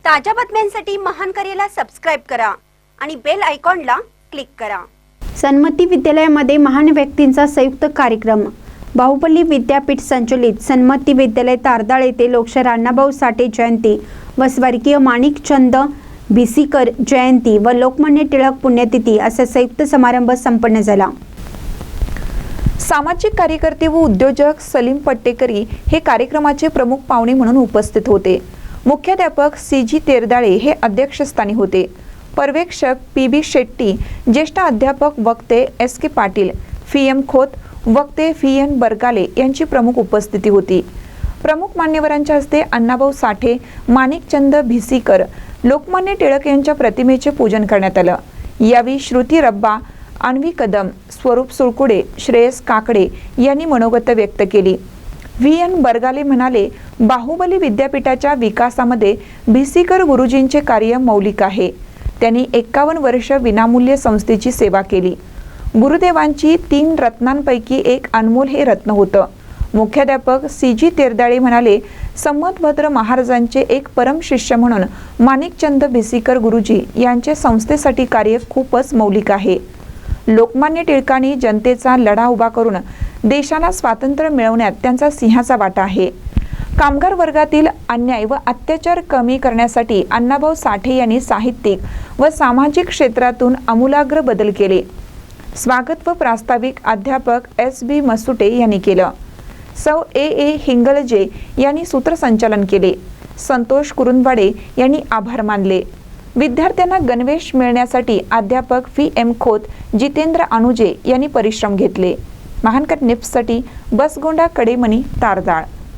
ताज्या बातम्यांसाठी महान करेला सबस्क्राइब करा आणि बेल आयकॉनला क्लिक करा। सन्मती विद्यालयामध्ये महान व्यक्तींचा संयुक्त कार्यक्रम। बाहुबली विद्यापीठ संचलित सन्मती विद्यालय तारदाळ येथे लोकशाहीर अण्णाभाऊ साठे जयंती व स्वर्गीय माणिकचंद भिसीकर जयंती व लोकमान्य टिळक पुण्यतिथी असा संयुक्त समारंभ संपन्न झाला। सामाजिक कार्यकर्ते व उद्योजक सलीम पट्टेकरी हे कार्यक्रमाचे प्रमुख पाहुणे म्हणून उपस्थित होते। मुख्याध्यापक सी.जी. तेरदाळे हे अध्यक्षस्थानी होते। पर्यवेक्षक पी.बी. शेट्टी, ज्येष्ठ अध्यापक वक्ते एस.के. पाटील, फी.एम. खोत, वक्ते व्ही.एन. बरगाले यांची प्रमुख उपस्थिती होती। प्रमुख मान्यवरांच्या हस्ते अण्णाभाऊ साठे, माणिकचंद भिसीकर, लोकमान्य टिळक यांच्या प्रतिमेचे पूजन करण्यात आलं। यावेळी श्रुती रब्बा, अन्वी कदम, स्वरूप सुळकुडे, श्रेयस काकडे यांनी मनोगत व्यक्त केली। व्ही.एन. बरगाले म्हणाले, बाहुबली विद्यापीठाच्या विकासामध्ये भिसीकर गुरुजींचे कार्य मौलिक आहे। त्यांनी 51 वर्ष विनामूल्य संस्थेची सेवा केली। गुरुदेवांची 3 रत्नांपैकी एक अनमोल हे रत्न होतं। मुख्याध्यापक सी.जी. तेरदाळे म्हणाले, संमतभद्र महाराजांचे एक परम शिष्य म्हणून माणिकचंद भिसीकर गुरुजी यांचे संस्थेसाठी कार्य खूपच मौलिक आहे। लोकमान्य टिळकांनी जनतेचा लढा उभा करून देशाला स्वातंत्र्य मिळवण्यात त्यांचा सिंहाचा वाटा आहे। कामगार वर्गातील अन्याय व अत्याचार कमी करण्यासाठी अण्णाभाऊ साठे यांनी साहित्यिक व सामाजिक क्षेत्रातून आमूलाग्र बदल केले। स्वागत व प्रास्ताविक अध्यापक एस.बी. मसुटे यांनी केलं। सौ ए. हिंगलजे यांनी सूत्रसंचालन केले। संतोष कुरुंदवाडे यांनी आभार मानले। विद्यार्थ्यांना गणवेश मिळण्यासाठी अध्यापक व्ही.एम. खोत, जितेंद्र अनुजे यांनी परिश्रम घेतले। महानकर निफ्ससाठी बसगोंडा कडेमणी तारदाळ।